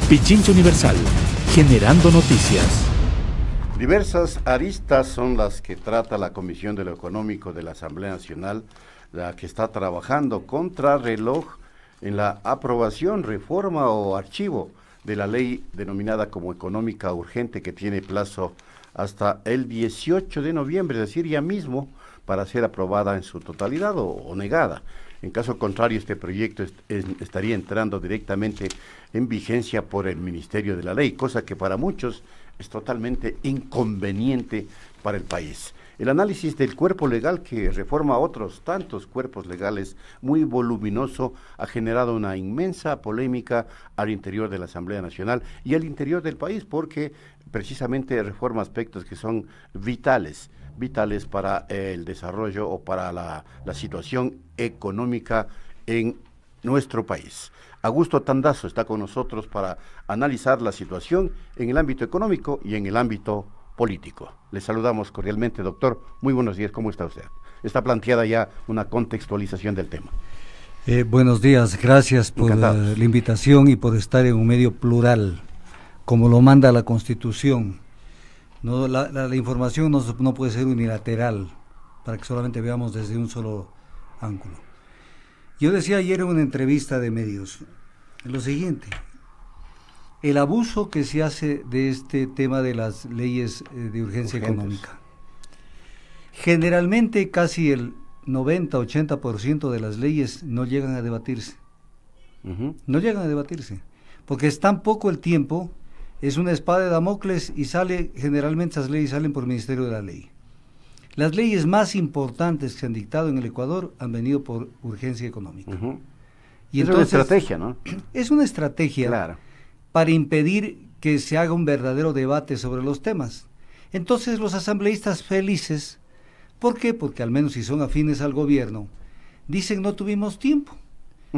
Pichincha Universal, generando noticias. Diversas aristas son las que trata la Comisión de lo Económico de la Asamblea Nacional, la que está trabajando contra reloj en la aprobación, reforma o archivo de la ley denominada como económica urgente, que tiene plazo hasta el 18 de noviembre, es decir, ya mismo, para ser aprobada en su totalidad o negada. En caso contrario, este proyecto estaría entrando directamente en vigencia por el Ministerio de la Ley, cosa que para muchos es totalmente inconveniente para el país. El análisis del cuerpo legal que reforma otros tantos cuerpos legales, muy voluminoso, ha generado una inmensa polémica al interior de la Asamblea Nacional y al interior del país, porque precisamente reforma aspectos que son vitales para el desarrollo o para la situación económica en nuestro país. Augusto Tandazo está con nosotros para analizar la situación en el ámbito económico y en el ámbito político. Le saludamos cordialmente, doctor. Muy buenos días, ¿cómo está usted? Está planteada ya una contextualización del tema. Buenos días, gracias por la invitación y por estar en un medio plural, como lo manda la Constitución. No, la información no puede ser unilateral, para que solamente veamos desde un solo ángulo. Yo decía ayer en una entrevista de medios lo siguiente: el abuso que se hace de este tema de las leyes de urgencia económica. Generalmente casi el 90-80% de las leyes no llegan a debatirse. No llegan a debatirse, porque es tan poco el tiempo, es una espada de Damocles y generalmente esas leyes salen por el Ministerio de la Ley. Las leyes más importantes que se han dictado en el Ecuador han venido por urgencia económica. Y es entonces, una estrategia, ¿no? Es una estrategia, claro, para impedir que se haga un verdadero debate sobre los temas. Entonces los asambleístas felices, ¿por qué? Porque al menos si son afines al gobierno, dicen no tuvimos tiempo.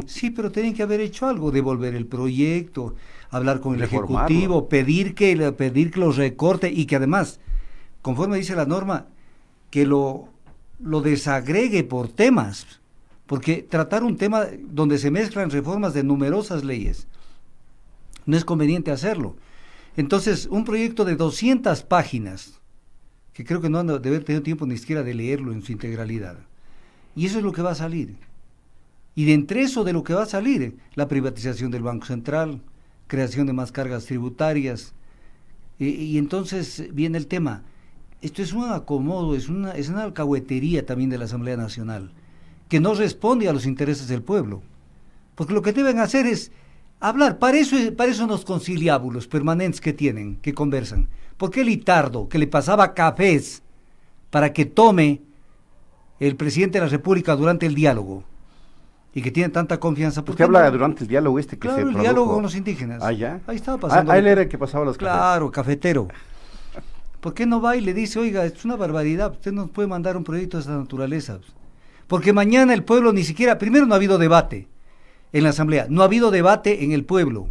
Sí, pero tienen que haber hecho algo, devolver el proyecto, hablar con el Ejecutivo, pedir que lo recorte y que además, conforme dice la norma, que lo desagregue por temas, porque tratar un tema donde se mezclan reformas de numerosas leyes, no es conveniente hacerlo. Entonces, un proyecto de 200 páginas, que creo que no han de haber tenido tiempo ni siquiera de leerlo en su integralidad, y eso es lo que va a salir. Y de entre eso de lo que va a salir, la privatización del Banco Central, creación de más cargas tributarias, y entonces viene el tema. Esto es un acomodo, es una alcahuetería también de la Asamblea Nacional, que no responde a los intereses del pueblo, porque lo que deben hacer es hablar. Para eso los conciliábulos permanentes que tienen, que conversan. ¿Por qué el Itardo, que le pasaba cafés para que tome el presidente de la República durante el diálogo, y que tiene tanta confianza? Usted habla durante el diálogo que claro, se produjo. El diálogo con los indígenas. Ah, ¿ya? Ahí estaba pasando. Él era el que pasaba los cafés. Claro, cafetero. ¿Por qué no va y le dice, oiga, es una barbaridad, usted nos puede mandar un proyecto de esta naturaleza? Porque mañana el pueblo ni siquiera, primero no ha habido debate en la Asamblea, no ha habido debate en el pueblo,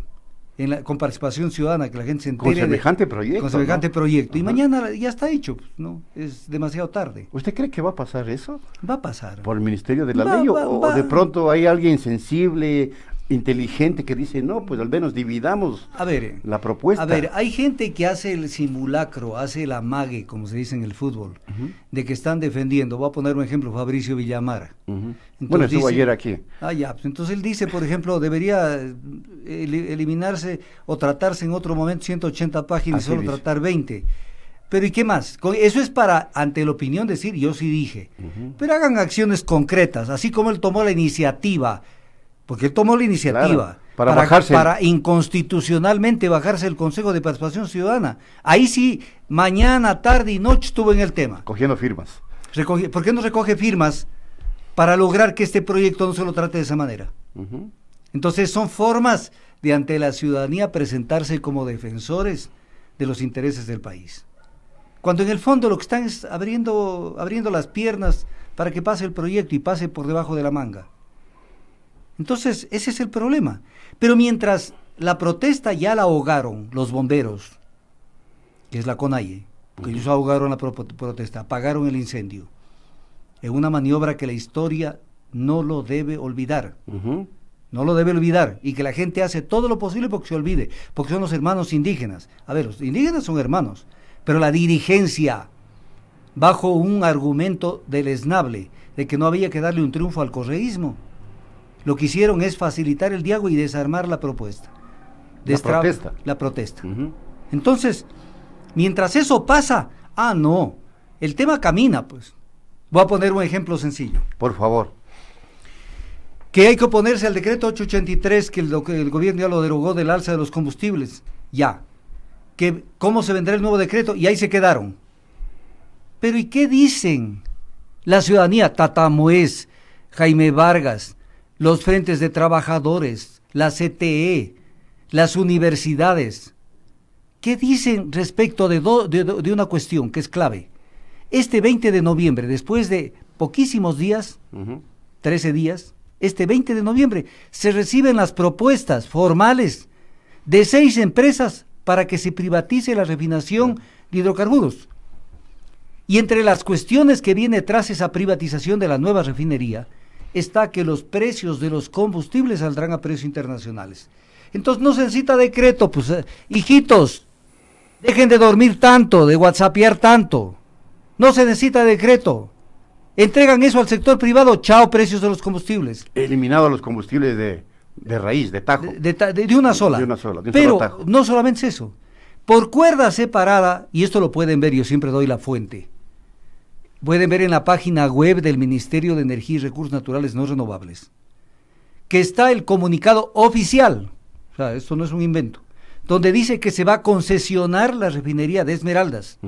con participación ciudadana, que la gente se entere. Con semejante proyecto. Con semejante proyecto. Y mañana ya está hecho, ¿no? Es demasiado tarde. ¿Usted cree que va a pasar eso? Va a pasar. ¿Por el Ministerio de la Ley? ¿O de pronto hay alguien sensible, inteligente, que dice, no, pues al menos dividamos la propuesta? A ver, hay gente que hace el simulacro, hace el amague, como se dice en el fútbol, de que están defendiendo. Voy a poner un ejemplo: Fabricio Villamar. Bueno, estuvo ayer aquí. Pues entonces él dice, por ejemplo, debería eliminarse o tratarse en otro momento 180 páginas y solo tratar 20. Pero ¿y qué más? Eso es para, ante la opinión, decir, yo sí dije. Pero hagan acciones concretas, así como él tomó la iniciativa, porque él tomó la iniciativa, claro, para inconstitucionalmente bajarse el Consejo de Participación Ciudadana. Ahí sí, mañana, tarde y noche estuvo en el tema. Cogiendo firmas. ¿Por qué no recoge firmas para lograr que este proyecto no se lo trate de esa manera? Entonces son formas de ante la ciudadanía presentarse como defensores de los intereses del país, cuando en el fondo lo que están es abriendo las piernas para que pase el proyecto y pase por debajo de la manga. Entonces ese es el problema. Pero mientras la protesta ya la ahogaron los bomberos, que es la CONAIE, porque ellos ahogaron la protesta, apagaron el incendio, en una maniobra que la historia no lo debe olvidar. no lo debe olvidar, y que la gente hace todo lo posible porque se olvide, porque son los hermanos indígenas. A ver, los indígenas son hermanos, pero la dirigencia, bajo un argumento deleznable de que no había que darle un triunfo al correísmo, lo que hicieron es facilitar el diálogo y desarmar la propuesta. La protesta. Entonces, mientras eso pasa, no, el tema camina, pues. Voy a poner un ejemplo sencillo. Por favor. Que hay que oponerse al decreto 883, que el gobierno ya lo derogó, del alza de los combustibles. Ya. Que cómo se vendrá el nuevo decreto, y ahí se quedaron. Pero ¿y qué dicen la ciudadanía? Tata Muez, Jaime Vargas, los frentes de trabajadores, la CTE, las universidades. ¿Qué dicen respecto de una cuestión que es clave? Este 20 de noviembre, después de poquísimos días, 13 días, este 20 de noviembre se reciben las propuestas formales de 6 empresas para que se privatice la refinación de hidrocarburos. Y entre las cuestiones que viene tras esa privatización de la nueva refinería está que los precios de los combustibles saldrán a precios internacionales. Entonces no se necesita decreto, pues hijitos, dejen de dormir tanto, de whatsappear tanto. No se necesita decreto. Entregan eso al sector privado, chao, precios de los combustibles. Eliminado los combustibles de raíz, de tajo. De una sola. De un solo Pero tajo. no solamente eso. Por cuerda separada, y esto lo pueden ver, yo siempre doy la fuente. Pueden ver en la página web del Ministerio de Energía y Recursos Naturales No Renovables, que está el comunicado oficial, o sea, esto no es un invento, donde dice que se va a concesionar la refinería de Esmeraldas,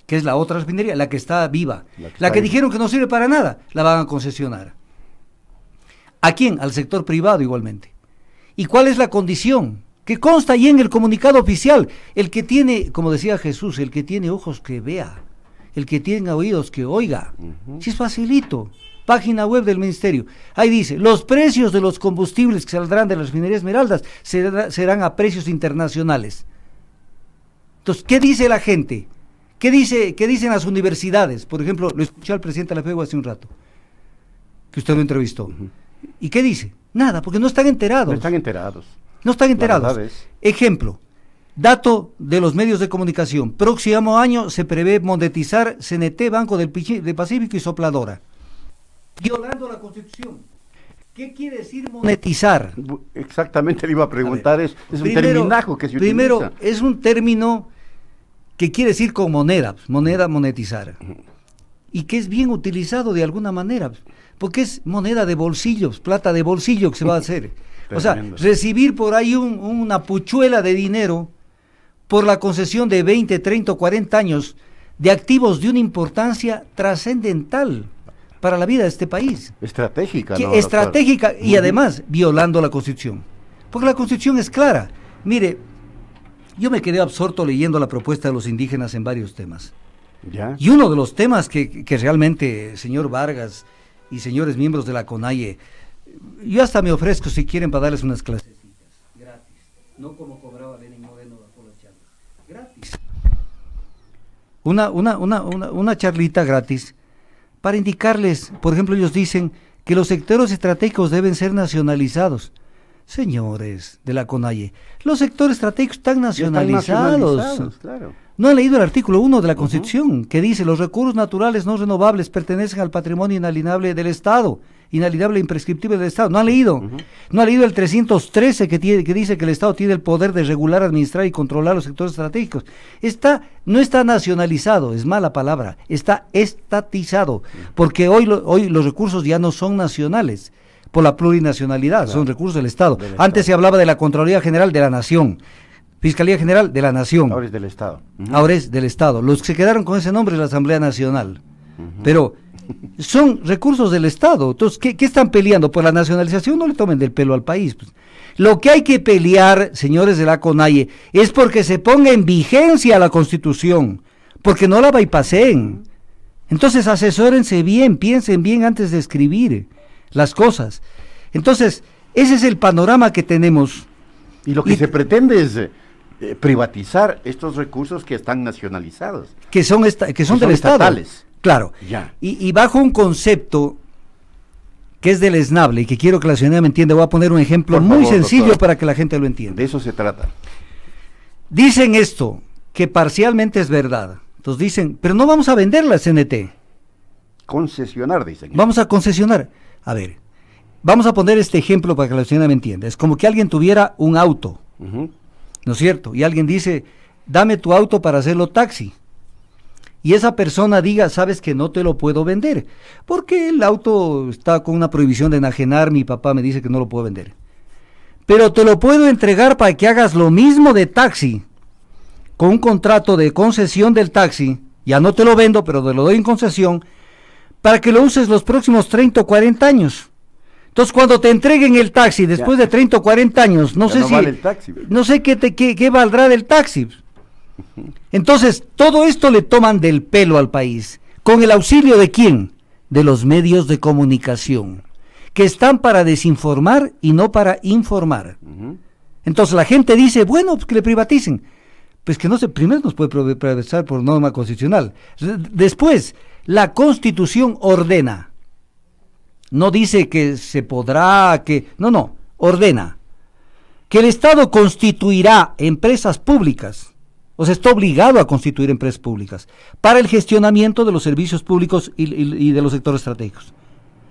que es la otra refinería, la que está viva, la que dijeron que no sirve para nada, la van a concesionar. ¿A quién? Al sector privado igualmente. ¿Y cuál es la condición? Que consta ahí en el comunicado oficial, el que tiene, como decía Jesús, el que tiene ojos que vea, el que tiene oídos que oiga. Si es facilito. Página web del ministerio. Ahí dice, los precios de los combustibles que saldrán de las refinerías Esmeraldas serán a precios internacionales. Entonces, ¿qué dice la gente? ¿Qué dicen las universidades? Por ejemplo, lo escuché al presidente de la FEU hace un rato, que usted lo entrevistó. ¿Y qué dice? Nada, porque no están enterados. No están enterados. No están enterados. Ejemplo, dato de los medios de comunicación. Próximo año se prevé monetizar CNT, Banco del Pacífico y Sopladora. Violando la Constitución. ¿Qué quiere decir monetizar? Exactamente, le iba a preguntar, es un terminajo que se utiliza. Primero, es un término que quiere decir con moneda, monetizar. Y que es bien utilizado de alguna manera, porque es moneda de bolsillos, plata de bolsillo que se va a hacer. O sea, recibir por ahí una puchuela de dinero por la concesión de 20, 30 o 40 años de activos de una importancia trascendental para la vida de este país. Estratégica, ¿no? Estratégica y además violando la Constitución. Porque la Constitución es clara. Mire, yo me quedé absorto leyendo la propuesta de los indígenas en varios temas. ¿Ya? Y uno de los temas que realmente, señor Vargas y señores miembros de la CONAIE, yo hasta me ofrezco si quieren para darles unas clasecitas, gratis, no como cobraba Lenin Moreno bajo la charla, gratis. Una charlita gratis para indicarles, por ejemplo, ellos dicen que los sectores estratégicos deben ser nacionalizados. Señores de la CONAIE, los sectores estratégicos están nacionalizados. Claro. No han leído el artículo 1 de la Constitución, que dice, los recursos naturales no renovables pertenecen al patrimonio inalienable del Estado, inalienable e imprescriptible del Estado. No han leído. No ha leído el 313 que dice que el Estado tiene el poder de regular, administrar y controlar los sectores estratégicos. No está nacionalizado, es mala palabra, está estatizado, porque hoy los recursos ya no son nacionales, por la plurinacionalidad, son recursos del Estado. Antes se hablaba de la Contraloría General de la Nación, Fiscalía General de la Nación. Ahora es del Estado. Ahora es del Estado. Los que se quedaron con ese nombre es la Asamblea Nacional. Pero son recursos del Estado. Entonces, ¿qué están peleando? Por la nacionalización, no le tomen del pelo al país. Pues. Lo que hay que pelear, señores de la CONAIE, es porque se ponga en vigencia la Constitución, porque no la bypasseen. Entonces, asesórense bien, piensen bien antes de escribir las cosas. Entonces, ese es el panorama que tenemos. Y lo que se pretende es privatizar estos recursos que están nacionalizados. Que son del Estado. Estatales. Claro. Ya. Y bajo un concepto que es deleznable y que quiero que la ciudadanía me entienda. Voy a poner un ejemplo Por muy favor, sencillo doctor. para que la gente lo entienda. De eso se trata. Dicen esto, que parcialmente es verdad. Entonces dicen, pero no vamos a vender la CNT. Concesionar, dicen. Vamos a concesionar. A ver, vamos a poner este ejemplo para que la ciudadanía me entienda. Es como que alguien tuviera un auto, Ujú. ¿no es cierto? Y alguien dice, dame tu auto para hacerlo taxi. Y esa persona diga, sabes que no te lo puedo vender, porque el auto está con una prohibición de enajenar, mi papá me dice que no lo puedo vender. Pero te lo puedo entregar para que hagas lo mismo de taxi, con un contrato de concesión del taxi, ya no te lo vendo, pero te lo doy en concesión, para que lo uses los próximos 30 o 40 años. Entonces, cuando te entreguen el taxi después de 30 o 40 años, no Ya sé no si vale el taxi. no sé qué valdrá del taxi. Entonces, todo esto le toman del pelo al país. ¿Con el auxilio de quién? De los medios de comunicación, que están para desinformar y no para informar. Ujú. Entonces la gente dice, bueno, pues que le privaticen. Pues que no se, primero nos puede privatizar por norma constitucional. Después, la Constitución ordena. No dice que se podrá, no, ordena. Que el Estado constituirá empresas públicas. O sea, está obligado a constituir empresas públicas para el gestionamiento de los servicios públicos y de los sectores estratégicos.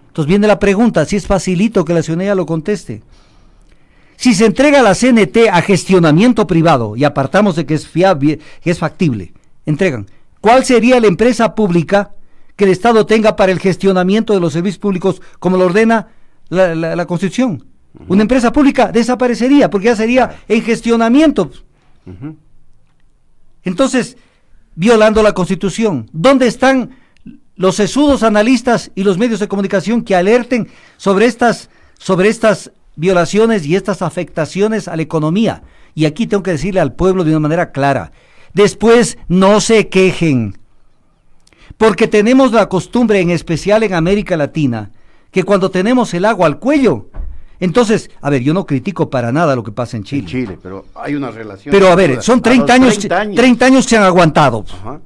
Entonces viene la pregunta, si es facilito que la ciudadanía lo conteste. Si se entrega la CNT a gestionamiento privado, y apartamos de que es fiable, que es factible, entregan, ¿cuál sería la empresa pública que el Estado tenga para el gestionamiento de los servicios públicos como lo ordena la Constitución? Una empresa pública desaparecería porque ya sería en gestionamiento. Ujú. Entonces, violando la Constitución, ¿dónde están los sesudos analistas y los medios de comunicación que alerten sobre estas violaciones y estas afectaciones a la economía? Y aquí tengo que decirle al pueblo de una manera clara, después no se quejen, porque tenemos la costumbre, en especial en América Latina, que cuando tenemos el agua al cuello, entonces, a ver, yo no critico para nada lo que pasa en Chile. En Chile, pero hay una relación. Pero a ver, son 30 años, 30 años que se han aguantado. Ajá.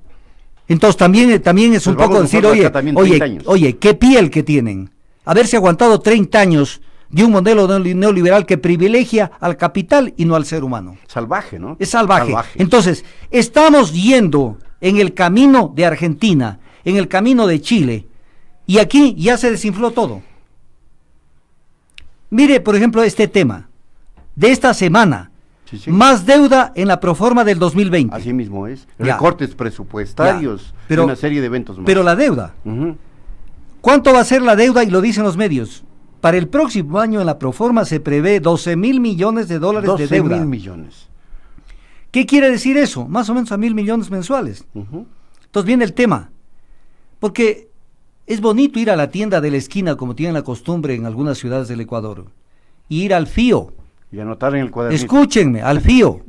Entonces también es un Pues poco vamos decir, nosotros acá también 30 años. oye, qué piel que tienen. Haberse aguantado 30 años de un modelo neoliberal que privilegia al capital y no al ser humano. Salvaje, ¿no? Es salvaje. Entonces, estamos yendo en el camino de Argentina, en el camino de Chile, y aquí ya se desinfló todo. Mire, por ejemplo, este tema de esta semana. Sí, sí. Más deuda en la proforma del 2020. Así mismo es. Ya. Recortes presupuestarios, Ya. Pero- y una serie de eventos más. Pero la deuda, Ujú. ¿cuánto va a ser la deuda? Y lo dicen los medios. Para el próximo año en la proforma se prevé 12.000 millones de dólares de 12 deuda. mil millones. ¿Qué quiere decir eso? Más o menos a 1.000 millones mensuales. Ujú. Entonces viene el tema. Porque es bonito ir a la tienda de la esquina, como tienen la costumbre en algunas ciudades del Ecuador, y ir al FÍO. Y anotar en el cuadernito. Escúchenme, al FÍO.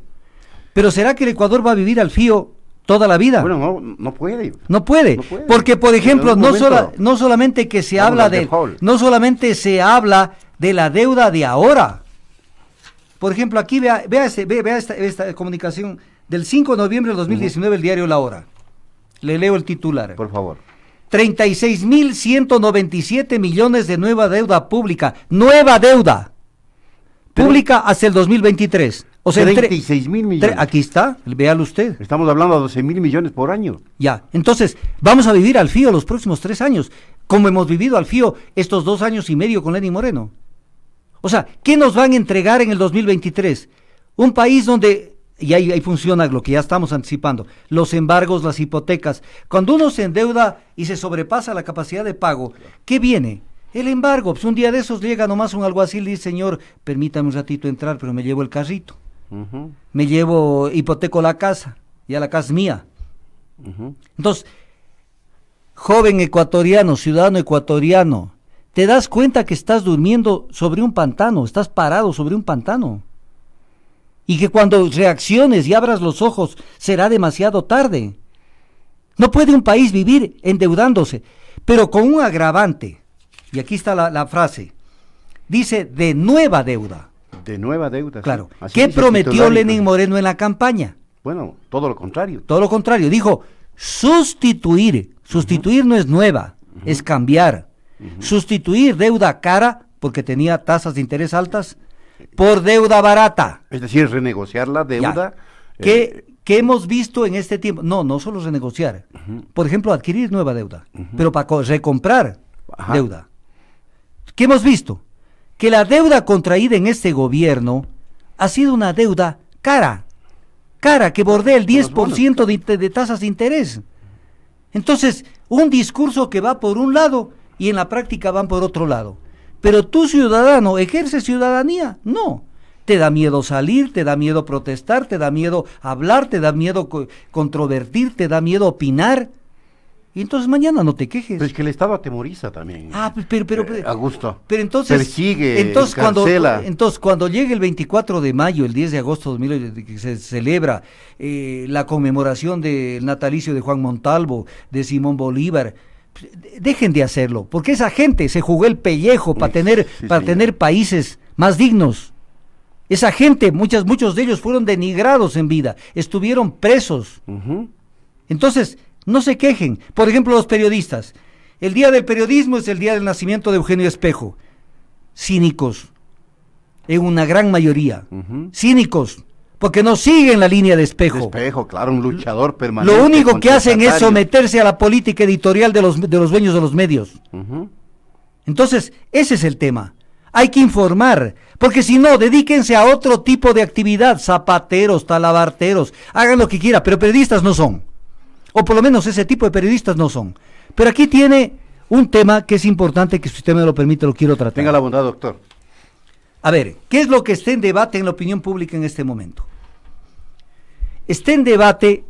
Pero ¿será que el Ecuador va a vivir al FÍO toda la vida? Bueno, no puede. No puede, No puede. porque por ejemplo, En algún momento no solamente que se vamos habla al de, default. no solamente se habla de la deuda de ahora. Por ejemplo, aquí vea esta comunicación del 5 de noviembre del 2019, el diario La Hora. Le leo el titular. Por favor. 36.197 millones de nueva deuda pública. Nueva deuda pública hasta el 2023. O sea, 36.000 millones. Aquí está, véalo usted. Estamos hablando de 12.000 millones por año. Ya, entonces, vamos a vivir al FÍO los próximos 3 años, como hemos vivido al FÍO estos 2 años y medio con Lenín Moreno. O sea, ¿qué nos van a entregar en el 2023? Un país donde, y ahí funciona lo que ya estamos anticipando, los embargos, las hipotecas. Cuando uno se endeuda y se sobrepasa la capacidad de pago, ¿qué viene? El embargo. Pues un día de esos llega nomás un alguacil y dice, señor, permítame un ratito entrar, pero me llevo el carrito. Ujú, Hipoteco la casa, ya la casa es mía. ujú. Entonces, joven ecuatoriano, ciudadano ecuatoriano, te das cuenta que estás durmiendo sobre un pantano, estás parado sobre un pantano. Y que cuando reacciones y abras los ojos será demasiado tarde. No puede un país vivir endeudándose, pero con un agravante. Y aquí está la frase. Dice, de nueva deuda. De nueva deuda. Claro. Sí. Así ¿Qué dice el prometió titular, Lenín incluso. Moreno en la campaña? Bueno, todo lo contrario. Todo lo contrario, dijo sustituir. Sustituir no es nueva, es cambiar. sustituir deuda cara, porque tenía tasas de interés altas, por deuda barata. Es decir, renegociar la deuda. ¿Qué hemos visto en este tiempo? No solo renegociar. Por ejemplo, adquirir nueva deuda, pero para recomprar deuda. ¿Qué hemos visto? Que la deuda contraída en este gobierno ha sido una deuda cara, que bordea el 10% de tasas de interés. Entonces, un discurso que va por un lado y en la práctica van por otro lado. Pero tú, ciudadano, ¿ejerces ciudadanía? No. Te da miedo salir, te da miedo protestar, te da miedo hablar, te da miedo controvertir, te da miedo opinar. Y entonces mañana no te quejes. Pero es que el Estado atemoriza también. Pero Augusto. Pero entonces persigue, encarcela. Entonces cuando llegue el 24 de mayo, el 10 de agosto de 2008, que se celebra la conmemoración del natalicio de Juan Montalvo, de Simón Bolívar, dejen de hacerlo, porque esa gente se jugó el pellejo para tener países más dignos. Esa gente, muchos de ellos fueron denigrados en vida, estuvieron presos. Entonces, no se quejen. Por ejemplo, los periodistas. El día del periodismo es el día del nacimiento de Eugenio Espejo. Cínicos, en una gran mayoría. Cínicos, porque no siguen la línea de Espejo. Espejo, claro, un luchador permanente. Lo único que hacen es someterse a la política editorial de los dueños de los medios. Entonces, ese es el tema. Hay que informar, porque si no, dedíquense a otro tipo de actividad, zapateros, talabarteros, hagan lo que quieran, pero periodistas no son. O por lo menos ese tipo de periodistas no son. Pero aquí tiene un tema que es importante, que si usted me lo permite, lo quiero tratar. Tenga la bondad, doctor. A ver, ¿qué es lo que está en debate en la opinión pública en este momento? Está en debate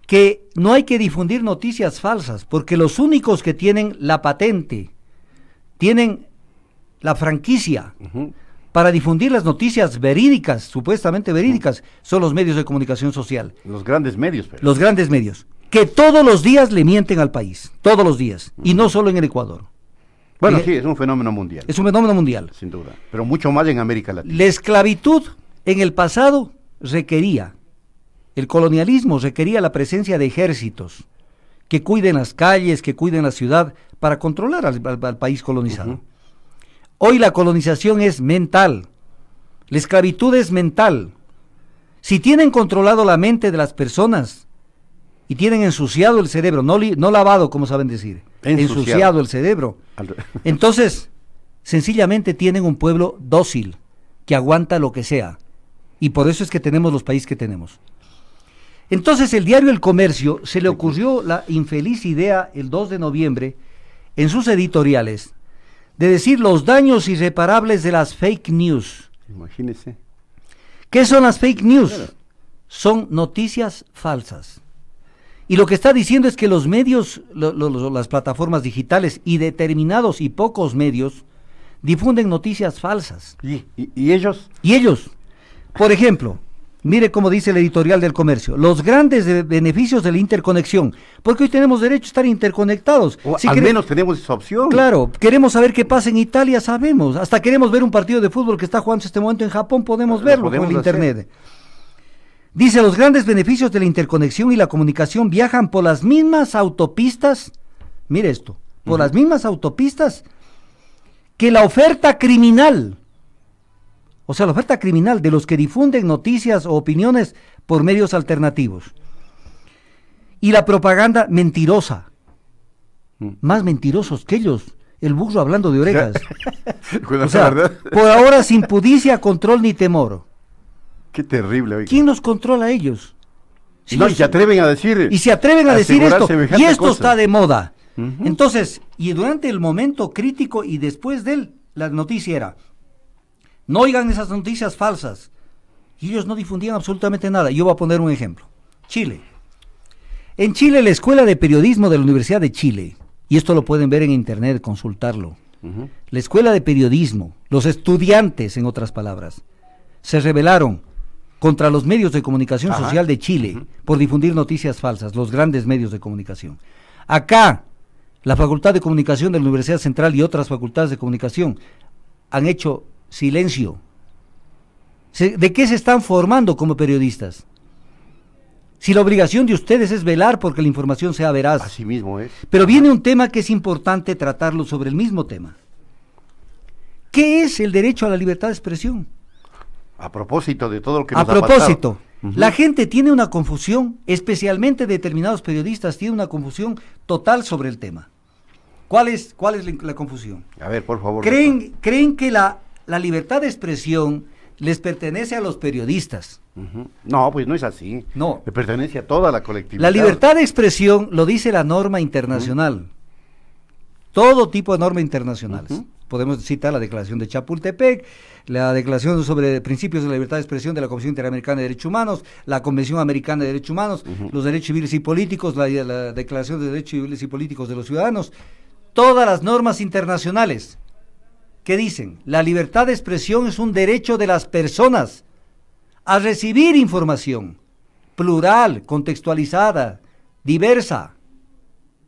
que no hay que difundir noticias falsas, porque los únicos que tienen la patente, tienen la franquicia para difundir las noticias verídicas, supuestamente verídicas, son los medios de comunicación social. Los grandes medios. Pero. Los grandes medios, que todos los días le mienten al país, todos los días, y no solo en el Ecuador. Bueno, sí, es un fenómeno mundial. Es un fenómeno mundial. Sin duda, pero mucho más en América Latina. La esclavitud en el pasado requería, el colonialismo requería la presencia de ejércitos que cuiden las calles, que cuiden la ciudad, para controlar al país colonizado. Hoy la colonización es mental, la esclavitud es mental. Si tienen controlado la mente de las personas y tienen ensuciado el cerebro, no lavado, como saben decir, ensuciado el cerebro, entonces sencillamente tienen un pueblo dócil, que aguanta lo que sea, y por eso es que tenemos los países que tenemos. Entonces el diario El Comercio se le ocurrió la infeliz idea el 2 de noviembre, en sus editoriales, de decir los daños irreparables de las fake news. Imagínese. ¿Qué son las fake news? Claro. Son noticias falsas. Y lo que está diciendo es que los medios, las plataformas digitales y determinados y pocos medios difunden noticias falsas. ¿Y ellos? Y ellos, por ejemplo, mire cómo dice el editorial del Comercio, los grandes beneficios de la interconexión, porque hoy tenemos derecho a estar interconectados. Al menos tenemos esa opción. Claro, queremos saber qué pasa en Italia, sabemos, hasta queremos ver un partido de fútbol que está jugando en este momento en Japón, podemos verlo con el internet. Dice, los grandes beneficios de la interconexión y la comunicación viajan por las mismas autopistas, mire esto, por las mismas autopistas que la oferta criminal. O sea, la oferta criminal de los que difunden noticias o opiniones por medios alternativos. Y la propaganda mentirosa. Más mentirosos que ellos. El burro hablando de orejas. O sea, por ahora sin pudicia, control ni temor. Qué terrible. Oiga. ¿Quién los controla a ellos? Si no, y se atreven a decir. Y se atreven a decir esto. Y esto está de moda. Entonces, y durante el momento crítico y después de él, la noticia era: no oigan esas noticias falsas. Y ellos no difundían absolutamente nada. Yo voy a poner un ejemplo. Chile. En Chile, la Escuela de Periodismo de la Universidad de Chile, y esto lo pueden ver en internet, consultarlo. La Escuela de Periodismo, los estudiantes, en otras palabras, se rebelaron contra los medios de comunicación social de Chile por difundir noticias falsas, los grandes medios de comunicación. Acá, la Facultad de Comunicación de la Universidad Central y otras facultades de comunicación han hecho silencio. ¿De qué se están formando como periodistas? Si la obligación de ustedes es velar porque la información sea veraz. Así mismo es. Pero viene un tema que es importante tratarlo sobre el mismo tema. ¿Qué es el derecho a la libertad de expresión? A propósito de todo lo que A nos ha propósito, pasado. la gente tiene una confusión, especialmente determinados periodistas tienen una confusión total sobre el tema. ¿Cuál es la confusión? A ver, por favor. Creen que la libertad de expresión les pertenece a los periodistas. No, pues no es así. No. Le pertenece a toda la colectividad. La libertad de expresión lo dice la norma internacional. Todo tipo de normas internacionales. Podemos citar la Declaración de Chapultepec, la Declaración sobre Principios de la Libertad de Expresión de la Comisión Interamericana de Derechos Humanos, la Convención Americana de Derechos Humanos, los derechos civiles y políticos, la Declaración de Derechos Civiles y Políticos de los Ciudadanos. Todas las normas internacionales que dicen la libertad de expresión es un derecho de las personas a recibir información plural, contextualizada, diversa.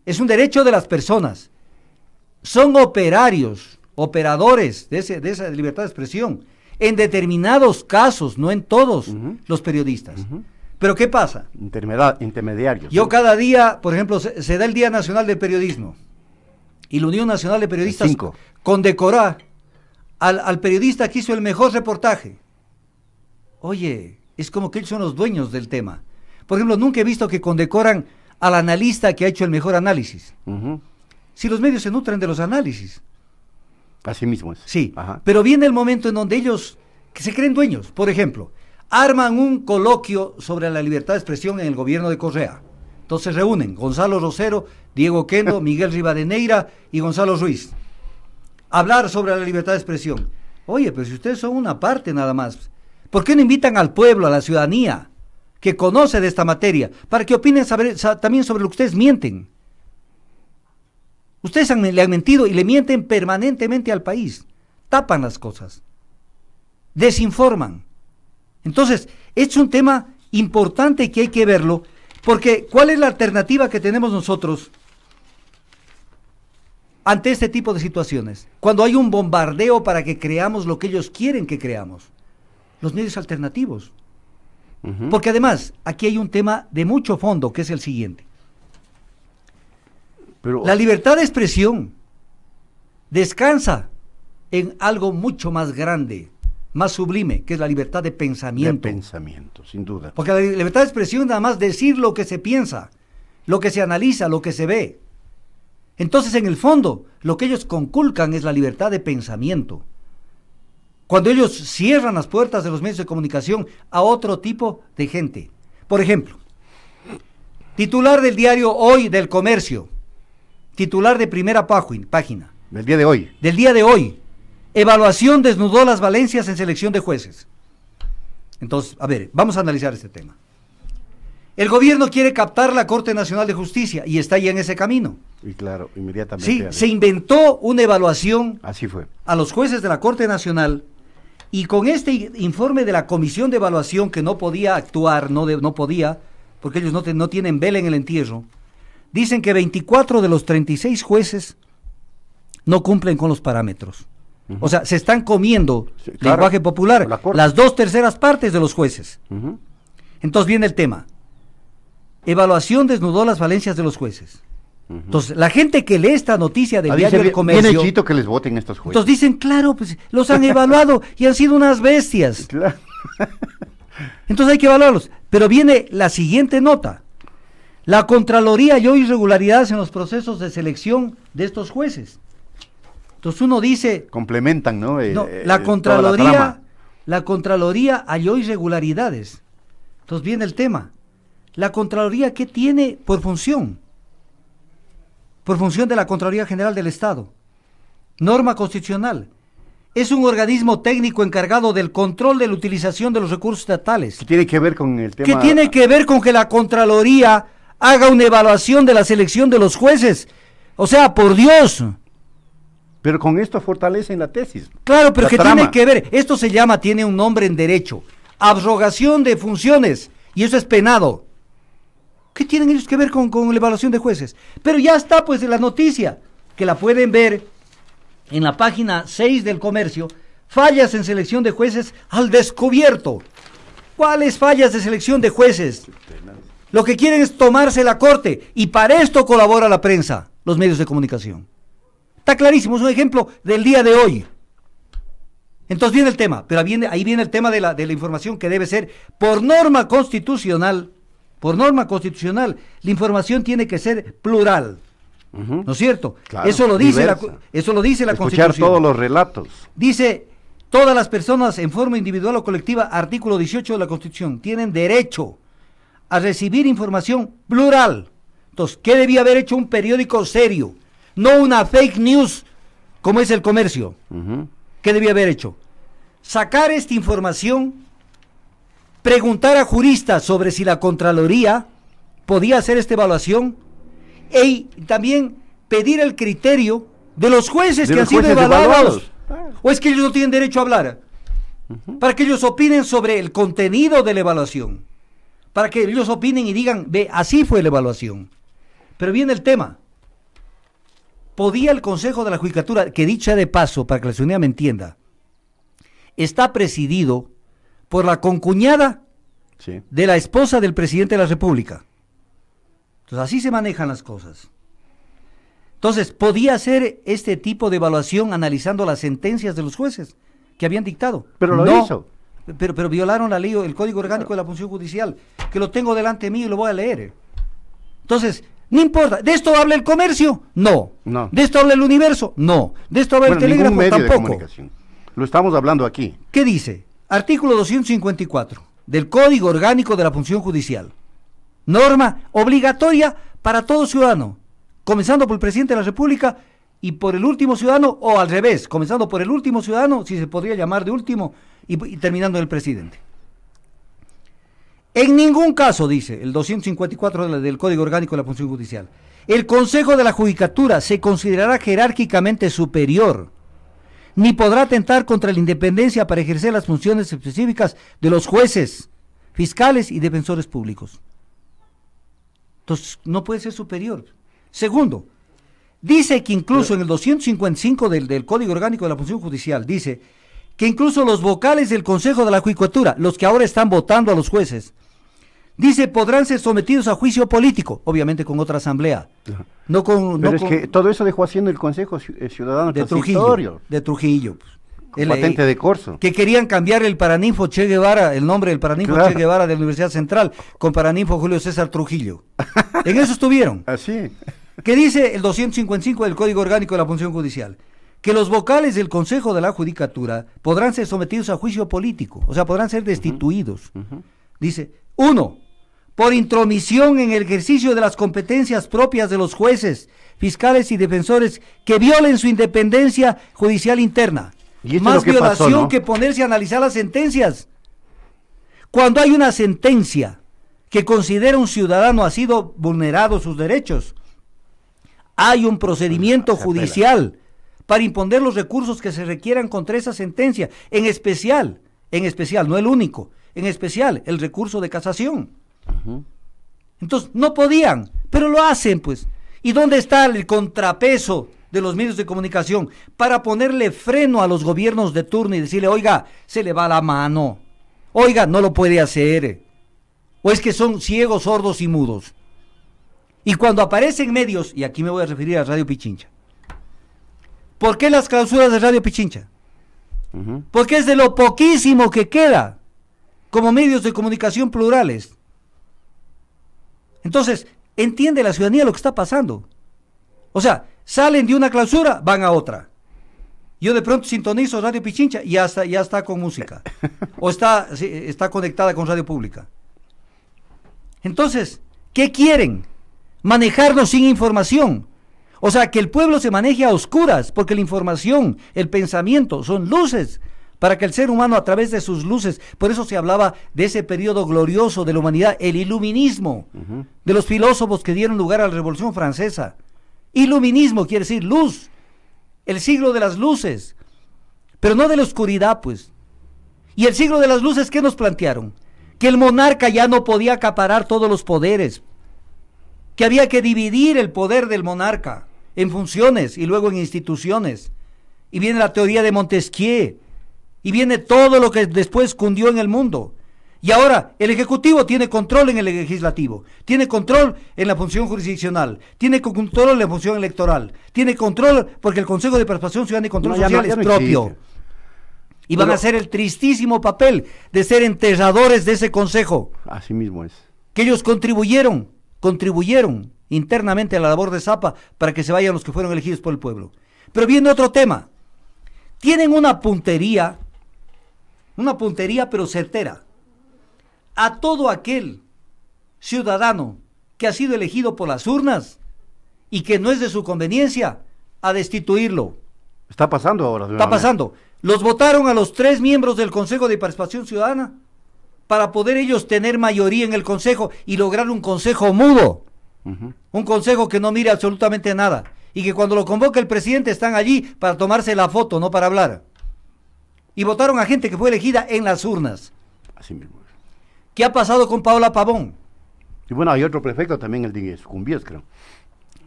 Es un derecho de las personas. Son operadores de esa libertad de expresión, en determinados casos, no en todos los periodistas. Pero ¿qué pasa? Intermediarios. Yo cada día, por ejemplo, se da el Día Nacional del Periodismo, y la Unión Nacional de Periodistas condecora al periodista que hizo el mejor reportaje. Oye, es como que ellos son los dueños del tema. Por ejemplo, nunca he visto que condecoran al analista que ha hecho el mejor análisis. Si los medios se nutren de los análisis. Así mismo es. Sí, pero viene el momento en donde ellos que se creen dueños. Por ejemplo, arman un coloquio sobre la libertad de expresión en el gobierno de Correa. Entonces reúnen Gonzalo Rosero, Diego Kendo, Miguel Rivadeneira y Gonzalo Ruiz. Hablar sobre la libertad de expresión. Oye, pero si ustedes son una parte nada más, ¿por qué no invitan al pueblo, a la ciudadanía, que conoce de esta materia, para que opinen también sobre lo que ustedes mienten? Ustedes le han mentido y le mienten permanentemente al país. Tapan las cosas. Desinforman. Entonces, es un tema importante que hay que verlo, porque ¿cuál es la alternativa que tenemos nosotros ante este tipo de situaciones? Cuando hay un bombardeo para que creamos lo que ellos quieren que creamos. Los medios alternativos. Porque además, aquí hay un tema de mucho fondo, que es el siguiente. La libertad de expresión descansa en algo mucho más grande, más sublime, que es la libertad de pensamiento. De pensamiento, sin duda. Porque la libertad de expresión es nada más decir lo que se piensa, lo que se analiza, lo que se ve. Entonces, en el fondo, lo que ellos conculcan es la libertad de pensamiento. Cuando ellos cierran las puertas de los medios de comunicación a otro tipo de gente. Por ejemplo, titular del diario Hoy del Comercio, titular de primera página. Del día de hoy. Del día de hoy. Evaluación desnudó las valencias en selección de jueces. Entonces, a ver, vamos a analizar este tema. El gobierno quiere captar la Corte Nacional de Justicia y está ya en ese camino. Y claro, inmediatamente. Sí, se inventó una evaluación Así fue. A los jueces de la Corte Nacional, y con este informe de la Comisión de Evaluación, que no podía actuar, no podía, porque ellos no tienen vela en el entierro, dicen que 24 de los 36 jueces no cumplen con los parámetros. O sea, se están comiendo, lenguaje popular, las 2/3 partes de los jueces. Entonces viene el tema. Evaluación desnudó las valencias de los jueces. Entonces, la gente que lee esta noticia del diario El Comercio... Viene chito que les voten estos jueces. Entonces dicen, claro, pues los han evaluado y han sido unas bestias. Claro. Entonces hay que evaluarlos. Pero viene la siguiente nota. La Contraloría halló irregularidades en los procesos de selección de estos jueces. Entonces uno dice... Complementan, ¿no? La Contraloría halló irregularidades. Entonces viene el tema. ¿La Contraloría qué tiene por función? Por función de la Contraloría General del Estado. Norma constitucional. Es un organismo técnico encargado del control de la utilización de los recursos estatales. ¿Qué tiene que ver con el tema? ¿Qué tiene que ver con que la Contraloría haga una evaluación de la selección de los jueces? O sea, por Dios. Pero con esto fortalecen la tesis. Claro, pero ¿qué tiene que ver? Esto tiene un nombre en derecho. Abrogación de funciones. Y eso es penado. ¿Qué tienen ellos que ver con la evaluación de jueces? Pero ya está pues en la noticia, que la pueden ver en la página 6 del Comercio, fallas en selección de jueces al descubierto. ¿Cuáles fallas de selección de jueces? Lo que quieren es tomarse la corte, y para esto colabora la prensa, los medios de comunicación. Está clarísimo, es un ejemplo del día de hoy. Entonces viene el tema, pero ahí viene el tema de la información, que debe ser por norma constitucional, la información tiene que ser plural. ¿No es cierto? Claro, eso lo dice la Escuchar Constitución. todos los relatos. Dice, todas las personas en forma individual o colectiva, artículo 18 de la Constitución, tienen derecho a recibir información plural. Entonces, ¿qué debía haber hecho un periódico serio? No una fake news como es El Comercio. ¿Qué debía haber hecho? Sacar esta información, preguntar a juristas sobre si la Contraloría podía hacer esta evaluación, y también pedir el criterio de los jueces que han sido evaluados. ¿O es que ellos no tienen derecho a hablar? Para que ellos opinen sobre el contenido de la evaluación. Para que ellos opinen y digan, ve, así fue la evaluación. Pero viene el tema. ¿Podía el Consejo de la Judicatura, que dicha de paso, para que la ciudadanía me entienda, está presidido por la concuñada de la esposa del presidente de la República? Entonces, así se manejan las cosas. Entonces, ¿podía hacer este tipo de evaluación analizando las sentencias de los jueces que habían dictado? Pero lo hizo. Pero violaron la ley, el Código Orgánico de la Función Judicial, que lo tengo delante mío y lo voy a leer. Entonces, no importa. ¿De esto habla El Comercio? No. ¿De esto habla El Universo? No. ¿De esto habla El Telégrafo? Tampoco. Lo estamos hablando aquí. ¿Qué dice? Artículo 254 del Código Orgánico de la Función Judicial. Norma obligatoria para todo ciudadano, comenzando por el presidente de la República y por el último ciudadano, o al revés, comenzando por el último ciudadano, si se podría llamar de último, y terminando en el presidente. En ningún caso, dice el 254 del Código Orgánico de la Función Judicial, el Consejo de la Judicatura se considerará jerárquicamente superior, ni podrá atentar contra la independencia para ejercer las funciones específicas de los jueces, fiscales y defensores públicos. Entonces, no puede ser superior. Segundo, dice que incluso en el 255 del Código Orgánico de la Función Judicial, dice que incluso los vocales del Consejo de la Judicatura, los que ahora están votando a los jueces, dice, podrán ser sometidos a juicio político, obviamente con otra asamblea. Pero es que todo eso dejó haciendo el Consejo Ciudadano de Trujillo. De Trujillo. Patente de corso. Que querían cambiar el Paraninfo Che Guevara, el nombre del Paraninfo Che Guevara de la Universidad Central, con Paraninfo Julio César Trujillo. En eso estuvieron. Así. ¿Qué dice el 255 del Código Orgánico de la Función Judicial? Que los vocales del Consejo de la Judicatura podrán ser sometidos a juicio político, o sea, podrán ser destituidos. Dice, 1, por intromisión en el ejercicio de las competencias propias de los jueces, fiscales y defensores que violen su independencia judicial interna. ¿Y más violación pasó, ¿no? que ponerse a analizar las sentencias. Cuando hay una sentencia que considera un ciudadano ha sido vulnerado sus derechos, hay un procedimiento judicial para imponer los recursos que se requieran contra esa sentencia, en especial, no el único, en especial el recurso de casación. Entonces, no podían, pero lo hacen, pues. ¿Y dónde está el contrapeso de los medios de comunicación para ponerle freno a los gobiernos de turno y decirle, oiga, se le va la mano, oiga, no lo puede hacer, o es que son ciegos, sordos y mudos? Y cuando aparecen medios, y aquí me voy a referir a Radio Pichincha, ¿por qué las clausuras de Radio Pichincha? Porque es de lo poquísimo que queda como medios de comunicación plurales. Entonces, entiende la ciudadanía lo que está pasando. O sea, salen de una clausura, van a otra. Yo de pronto sintonizo Radio Pichincha y ya está con música. O está conectada con Radio Pública. Entonces, ¿qué quieren? Manejarnos sin información. O sea, que el pueblo se maneje a oscuras, porque la información, el pensamiento, son luces, para que el ser humano a través de sus luces, por eso se hablaba de ese periodo glorioso de la humanidad, el iluminismo, de los filósofos que dieron lugar a la Revolución Francesa. Iluminismo quiere decir luz, el siglo de las luces, pero no de la oscuridad, pues. Y el siglo de las luces, ¿qué nos plantearon? Que el monarca ya no podía acaparar todos los poderes, que había que dividir el poder del monarca en funciones y luego en instituciones. Y viene la teoría de Montesquieu, y viene todo lo que después cundió en el mundo. Y ahora el Ejecutivo tiene control en el Legislativo, tiene control en la función jurisdiccional, tiene control en la función electoral, tiene control porque el Consejo de Participación Ciudadana y Control Social es propio. Existe. Y van a hacer el tristísimo papel de ser enterradores de ese Consejo. Así mismo es. Que ellos contribuyeron internamente a la labor de Zapa para que se vayan los que fueron elegidos por el pueblo. Pero viene otro tema. Tienen una puntería pero certera. A todo aquel ciudadano que ha sido elegido por las urnas y que no es de su conveniencia, a destituirlo. Está pasando ahora. Está pasando. Los votaron a los 3 miembros del Consejo de Participación Ciudadana para poder ellos tener mayoría en el Consejo y lograr un Consejo mudo. Un Consejo que no mire absolutamente nada. Y que cuando lo convoca el presidente están allí para tomarse la foto, no para hablar. Y votaron a gente que fue elegida en las urnas. Así mismo. ¿Qué ha pasado con Paola Pavón? Y bueno, hay otro prefecto también, el de Sucumbíos, creo.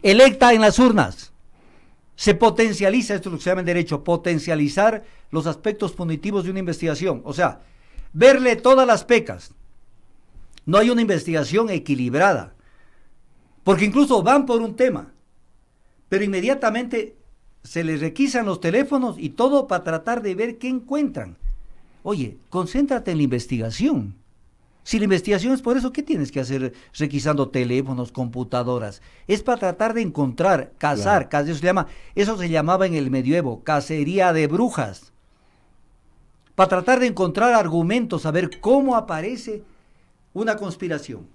Electa en las urnas. Se potencializa, esto es lo que se llama en derecho, potencializar los aspectos punitivos de una investigación. O sea, verle todas las pecas. No hay una investigación equilibrada. Porque incluso van por un tema, pero inmediatamente se les requisan los teléfonos y todo para tratar de ver qué encuentran. Oye, concéntrate en la investigación. Si la investigación es por eso, ¿qué tienes que hacer requisando teléfonos, computadoras? Es para tratar de encontrar, cazar, claro. Eso se llamaba en el medioevo, cacería de brujas. Para tratar de encontrar argumentos, a ver cómo aparece una conspiración.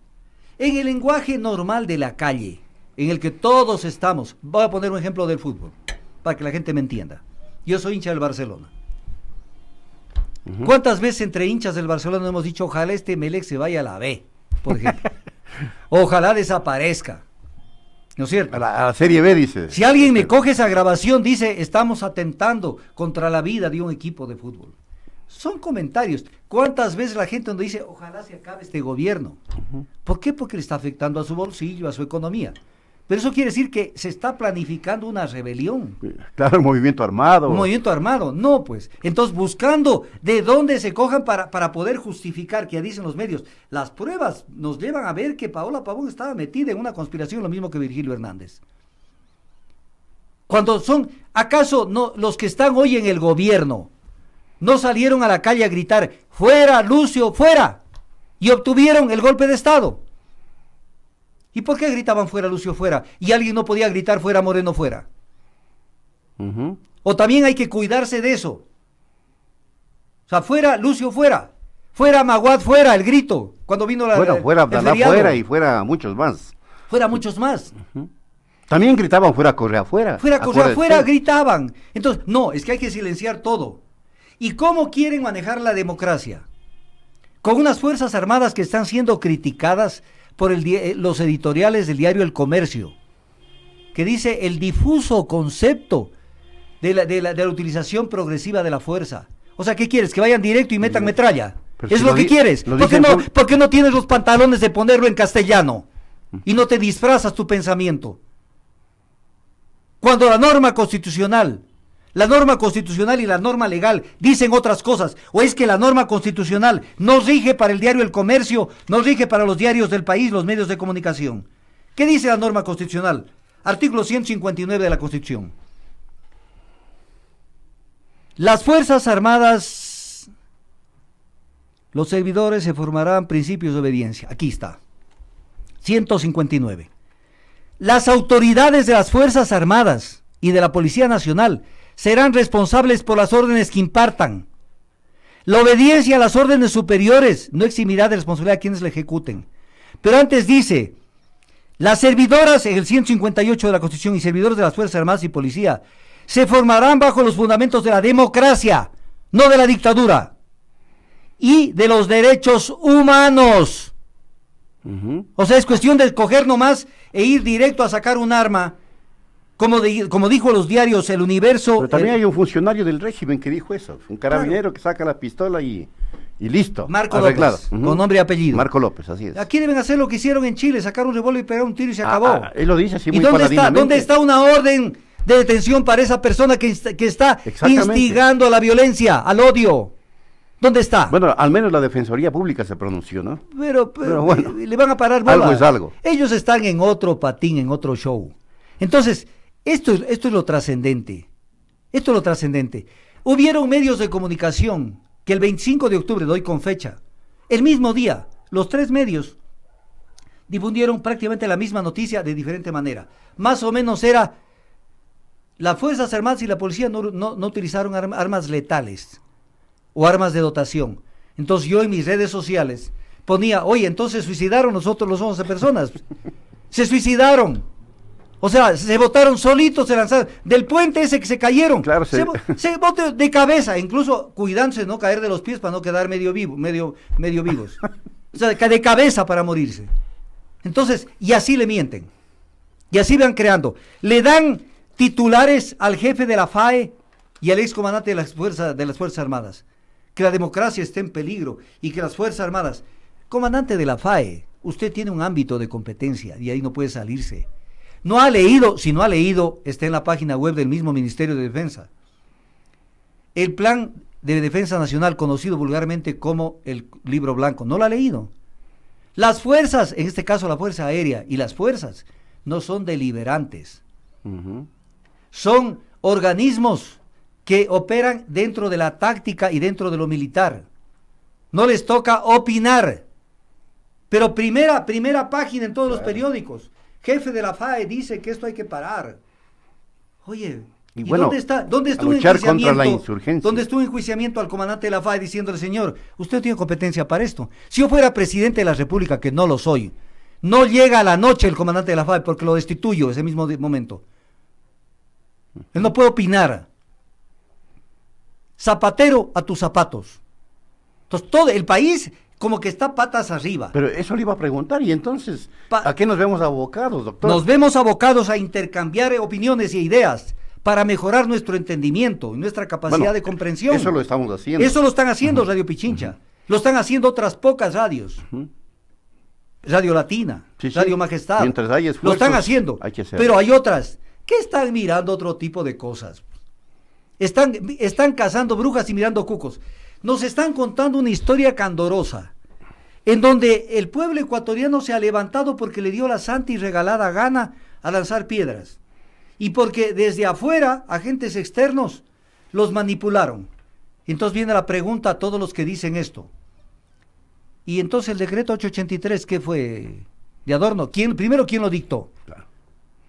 En el lenguaje normal de la calle, en el que todos estamos, voy a poner un ejemplo del fútbol, para que la gente me entienda. Yo soy hincha del Barcelona. ¿Cuántas veces entre hinchas del Barcelona hemos dicho, ojalá este Melec se vaya a la B, por ejemplo? Ojalá desaparezca. ¿No es cierto? A la Serie B, dice. Si alguien me coge esa grabación, dice, estamos atentando contra la vida de un equipo de fútbol. Son comentarios. ¿Cuántas veces la gente donde dice, ojalá se acabe este gobierno? ¿Por qué? Porque le está afectando a su bolsillo, a su economía. Pero eso quiere decir que se está planificando una rebelión. Claro, un movimiento armado. Un movimiento armado, no pues. Entonces buscando de dónde se cojan para poder justificar, que ya dicen los medios, las pruebas nos llevan a ver que Paola Pavón estaba metida en una conspiración, lo mismo que Virgilio Hernández. Cuando son, ¿acaso no los que están hoy en el gobierno no salieron a la calle a gritar, fuera Lucio, fuera? Y obtuvieron el golpe de Estado. ¿Y por qué gritaban fuera Lucio, fuera? Y alguien no podía gritar fuera Moreno, fuera. O también hay que cuidarse de eso. O sea, fuera Lucio, fuera. Fuera Maguad, fuera, el grito. Cuando vino fuera Abdalá, fuera, y fuera muchos más. Fuera muchos más. También gritaban fuera Correa, fuera. Fuera Correa, fuera, gritaban. Entonces, no, es que hay que silenciar todo. ¿Y cómo quieren manejar la democracia? Con unas fuerzas armadas que están siendo criticadas por los editoriales del diario El Comercio, que dice el difuso concepto de la utilización progresiva de la fuerza. O sea, ¿qué quieres? ¿Que vayan directo y metan metralla? ¿Es lo que quieres? ¿Por qué no tienes los pantalones de ponerlo en castellano? Y no te disfrazas tu pensamiento. Cuando la norma constitucional y la norma legal dicen otras cosas, o es que la norma constitucional no rige para el diario El Comercio, no rige para los diarios del país, los medios de comunicación. ¿Qué dice la norma constitucional? Artículo 159 de la Constitución. Las Fuerzas Armadas, los servidores se formarán principios de obediencia. Aquí está. 159. Las autoridades de las Fuerzas Armadas y de la Policía Nacional serán responsables por las órdenes que impartan. La obediencia a las órdenes superiores no eximirá de responsabilidad a quienes la ejecuten. Pero antes dice, las servidoras, en el 158 de la Constitución, y servidores de las Fuerzas Armadas y Policía, se formarán bajo los fundamentos de la democracia, no de la dictadura, y de los derechos humanos. O sea, es cuestión de coger nomás e ir directo a sacar un arma. Como dijo los diarios El Universo. Pero también hay un funcionario del régimen que dijo eso, un carabinero que saca la pistola y listo. Marco López, con nombre y apellido. Marco López, así es. Aquí deben hacer lo que hicieron en Chile, sacar un revólver y pegar un tiro y se acabó. Él lo dice así muy paladinamente. ¿Dónde está una orden de detención para esa persona que está instigando a la violencia, al odio? ¿Dónde está? Bueno, al menos la Defensoría Pública se pronunció, ¿no? Pero bueno, le van a parar bola. algo es algo. Ellos están en otro patín, en otro show. Entonces, esto es lo trascendente. Esto es lo trascendente. Hubieron medios de comunicación que el 25 de octubre, doy con fecha, el mismo día, los 3 medios difundieron prácticamente la misma noticia de diferente manera. Más o menos era, las Fuerzas Armadas y la policía no utilizaron armas letales o armas de dotación. Entonces yo en mis redes sociales ponía, oye, entonces suicidaron nosotros los 11 personas. Se suicidaron. O sea, se botaron solitos, se lanzaron del puente ese que se cayeron. Claro, se botó de cabeza, incluso cuidándose de no caer de los pies para no quedar medio vivos. O sea, de cabeza para morirse. Entonces, y así le mienten. Y así van creando. Le dan titulares al jefe de la FAE y al excomandante de las Fuerzas Armadas. Que la democracia esté en peligro y que las Fuerzas Armadas... Comandante de la FAE, usted tiene un ámbito de competencia y ahí no puede salirse. No ha leído, si no ha leído, está en la página web del mismo Ministerio de Defensa. El Plan de Defensa Nacional, conocido vulgarmente como el Libro Blanco, no lo ha leído. Las fuerzas, en este caso la Fuerza Aérea y las fuerzas, no son deliberantes. Son organismos que operan dentro de la táctica y dentro de lo militar. No les toca opinar. Pero primera página en todos los periódicos. Jefe de la FAE dice que esto hay que parar. Oye, ¿y bueno, dónde está un enjuiciamiento contra la insurgencia? ¿Dónde está un enjuiciamiento al comandante de la FAE diciéndole, señor, usted tiene competencia para esto? Si yo fuera presidente de la República, que no lo soy, no llega a la noche el comandante de la FAE porque lo destituyo ese mismo momento. Él no puede opinar. Zapatero a tus zapatos. Entonces todo el país como que está patas arriba. Pero eso le iba a preguntar, y entonces, ¿a qué nos vemos abocados, doctor? Nos vemos abocados a intercambiar opiniones y ideas para mejorar nuestro entendimiento y nuestra capacidad de comprensión. Eso lo estamos haciendo. Eso lo están haciendo Radio Pichincha. Lo están haciendo otras pocas radios. Radio Latina, Radio Majestad. Mientras hay esfuerzos, lo están haciendo. Hay que hacerlo. Pero hay otras que están mirando otro tipo de cosas. Están cazando brujas y mirando cucos. Nos están contando una historia candorosa, en donde el pueblo ecuatoriano se ha levantado porque le dio la santa y regalada gana a lanzar piedras, y porque desde afuera, agentes externos, los manipularon. Entonces viene la pregunta a todos los que dicen esto. Y entonces el decreto 883, ¿qué fue? De adorno. Primero, ¿quién lo dictó? Claro.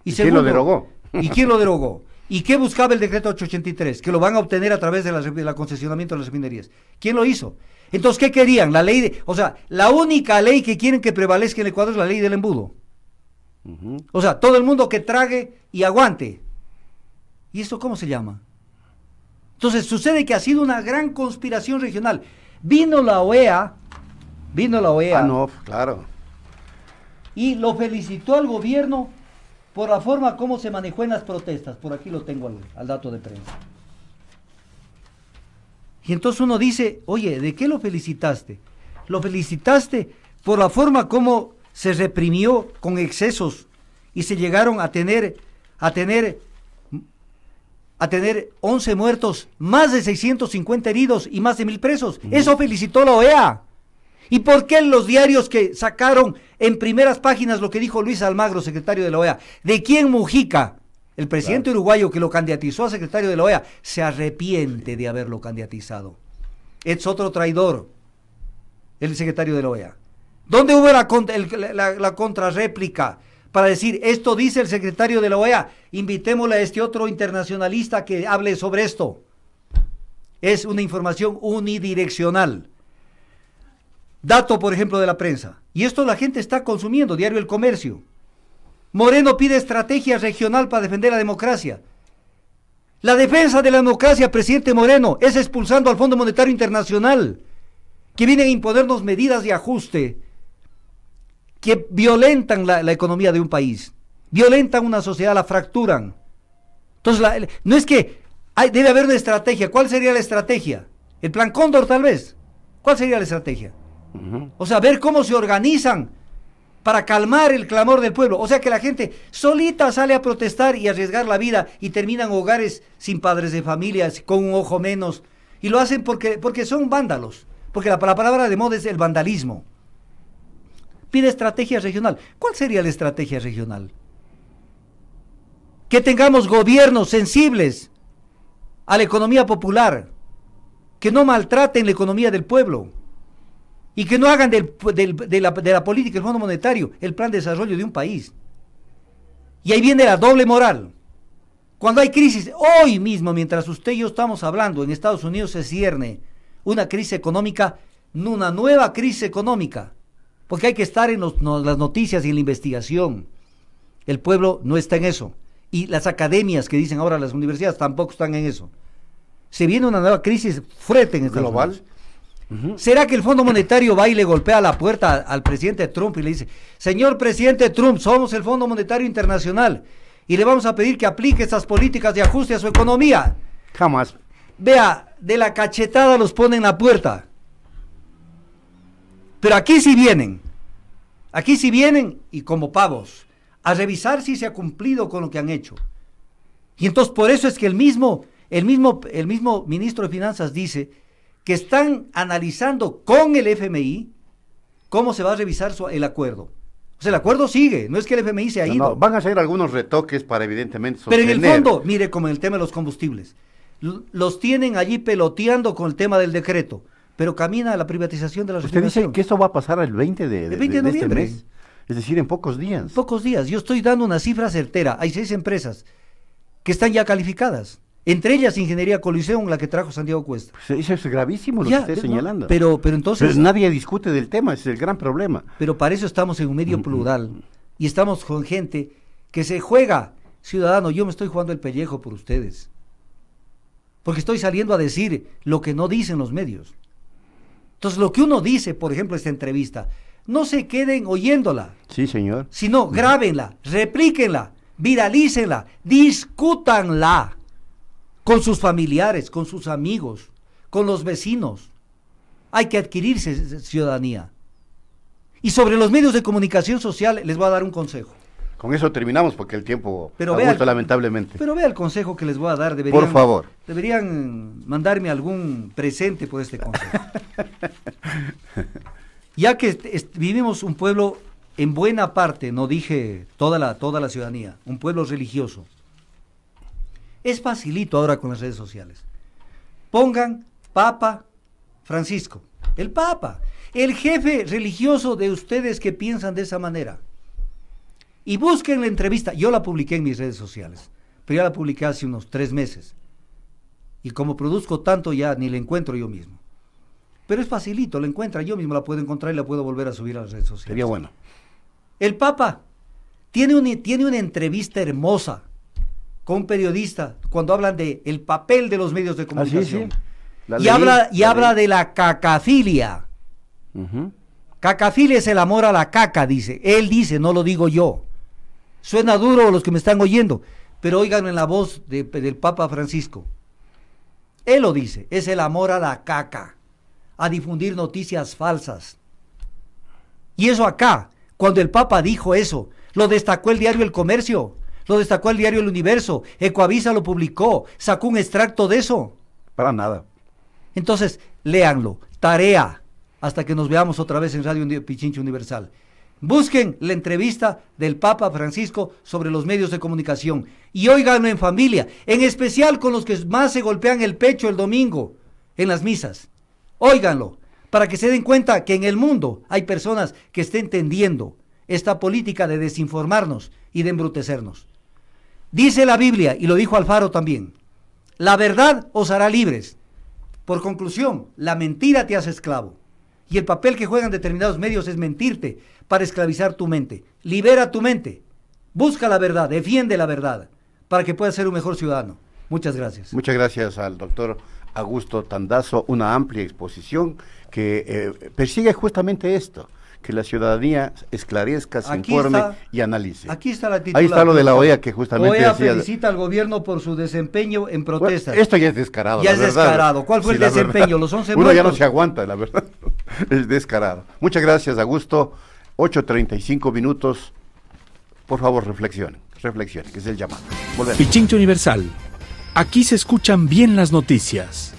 Y segundo, ¿quién lo derogó? ¿Y quién lo derogó? ¿Y qué buscaba el decreto 883? Que lo van a obtener a través de la concesionamiento de las refinerías. ¿Quién lo hizo? Entonces, ¿qué querían? La ley la única ley que quieren que prevalezca en el Ecuador es la ley del embudo. O sea, todo el mundo que trague y aguante. ¿Y esto cómo se llama? Entonces, sucede que ha sido una gran conspiración regional. Vino la OEA. Ah, no, claro. Y lo felicitó al gobierno por la forma como se manejó en las protestas. Por aquí lo tengo al dato de prensa. Y entonces uno dice, oye, ¿de qué lo felicitaste? Lo felicitaste por la forma como se reprimió con excesos y se llegaron a tener 11 muertos, más de 650 heridos y más de 1,000 presos. Eso felicitó la OEA. ¿Y por qué los diarios que sacaron en primeras páginas lo que dijo Luis Almagro, secretario de la OEA? ¿De quién Mujica, el presidente uruguayo que lo candidatizó a secretario de la OEA, se arrepiente de haberlo candidatizado? Es otro traidor, el secretario de la OEA. ¿Dónde hubo la contrarréplica para decir, esto dice el secretario de la OEA, invitémosle a este otro internacionalista que hable sobre esto? Es una información unidireccional. Dato, por ejemplo, de la prensa. Y esto la gente está consumiendo, Diario El Comercio. Moreno pide estrategia regional para defender la democracia. La defensa de la democracia, presidente Moreno, es expulsando al Fondo Monetario Internacional, que vienen a imponernos medidas de ajuste que violentan la economía de un país, violentan una sociedad, la fracturan. Entonces, no es que debe haber una estrategia. ¿Cuál sería la estrategia? ¿El Plan Cóndor, tal vez? ¿Cuál sería la estrategia? O sea, ver cómo se organizan para calmar el clamor del pueblo. O sea, que la gente solita sale a protestar y arriesgar la vida y terminan hogares sin padres de familia, con un ojo menos, Y lo hacen porque son vándalos, porque la palabra de moda es el vandalismo. Pide estrategia regional. ¿Cuál sería la estrategia regional? Que tengamos gobiernos sensibles a la economía popular, que no maltraten la economía del pueblo y que no hagan de la política del Fondo Monetario el plan de desarrollo de un país. Y ahí viene la doble moral. Cuando hay crisis, hoy mismo, mientras usted y yo estamos hablando, en Estados Unidos se cierne una crisis económica, una nueva crisis económica, porque hay que estar en las noticias y en la investigación. El pueblo no está en eso. Y las academias que dicen ahora las universidades tampoco están en eso. Se viene una nueva crisis fuerte en Estados Unidos. Global. ¿Será que el Fondo Monetario va y le golpea la puerta al presidente Trump y le dice, señor presidente Trump, somos el Fondo Monetario Internacional y le vamos a pedir que aplique estas políticas de ajuste a su economía? Jamás. Vea, de la cachetada los pone en la puerta. Pero aquí sí vienen y como pavos, a revisar si se ha cumplido con lo que han hecho. Y entonces por eso es que el mismo ministro de Finanzas dice que están analizando con el FMI cómo se va a revisar el acuerdo. O sea, el acuerdo sigue, no es que el FMI se ha ido. No, van a hacer algunos retoques para evidentemente sostener. Pero en el fondo, mire, mire, como en el tema de los combustibles, los tienen allí peloteando con el tema del decreto, pero camina la privatización de la refinación. Usted dice que esto va a pasar el 20 de noviembre. Este mes, es decir, en pocos días. Pocos días, yo estoy dando una cifra certera, hay 6 empresas que están ya calificadas. Entre ellas Ingeniería Coliseum, la que trajo Santiago Cuesta. Pues eso es gravísimo lo que usted está señalando. Pero entonces... Pero nadie discute del tema, ese es el gran problema. Pero para eso estamos en un medio plural y estamos con gente que se juega. Ciudadano, yo me estoy jugando el pellejo por ustedes. Porque estoy saliendo a decir lo que no dicen los medios. Entonces lo que uno dice, por ejemplo, esta entrevista, no se queden oyéndola. Sí, señor. Sino grábenla, replíquenla, viralícenla, discútanla. Con sus familiares, con sus amigos, con los vecinos. Hay que adquirirse ciudadanía. Y sobre los medios de comunicación social les voy a dar un consejo. Con eso terminamos porque el tiempo agosto, lamentablemente. Pero vea el consejo que les voy a dar. Por favor. Deberían mandarme algún presente por este consejo. Ya que vivimos un pueblo en buena parte, no dije toda la ciudadanía, un pueblo religioso. Es facilito ahora con las redes sociales. Pongan Papa Francisco, el Papa, el jefe religioso de ustedes que piensan de esa manera. Y busquen la entrevista. Yo la publiqué en mis redes sociales, pero ya la publiqué hace unos 3 meses. Y como produzco tanto ya ni la encuentro yo mismo. Pero es facilito, la encuentra, yo mismo la puedo encontrar y la puedo volver a subir a las redes sociales. Sería bueno. El Papa tiene una entrevista hermosa con un periodista cuando hablan de el papel de los medios de comunicación. Sí. Habla de la cacafilia. Cacafilia es el amor a la caca, dice. Él dice, no lo digo yo. Suena duro los que me están oyendo, pero oigan en la voz del Papa Francisco. Él lo dice, es el amor a la caca, a difundir noticias falsas. Y eso acá, cuando el Papa dijo eso, lo destacó el diario El Comercio. Lo destacó el diario El Universo, Ecoavisa lo publicó, sacó un extracto de eso. Para nada. Entonces, léanlo, tarea, hasta que nos veamos otra vez en Radio Pichincha Universal. Busquen la entrevista del Papa Francisco sobre los medios de comunicación y óiganlo en familia, en especial con los que más se golpean el pecho el domingo en las misas. Óiganlo, para que se den cuenta que en el mundo hay personas que estén entendiendo esta política de desinformarnos y de embrutecernos. Dice la Biblia, y lo dijo Alfaro también, la verdad os hará libres. Por conclusión, la mentira te hace esclavo. Y el papel que juegan determinados medios es mentirte para esclavizar tu mente. Libera tu mente. Busca la verdad, defiende la verdad, para que puedas ser un mejor ciudadano. Muchas gracias. Muchas gracias al doctor Augusto Tandazo, una amplia exposición que persigue justamente esto, que la ciudadanía esclarezca, se informe y analice. Aquí está la titular. Ahí está lo de la OEA que justamente OEA felicita al gobierno por su desempeño en protestas. Bueno, esto ya es descarado. Ya es descarado. ¿Cuál fue el desempeño? Los 11 Uno ya no se aguanta, la verdad. Es descarado. Muchas gracias, Augusto. 8:35 minutos. Por favor, reflexionen, que es el llamado. Volvemos. Pichincha Universal. Aquí se escuchan bien las noticias.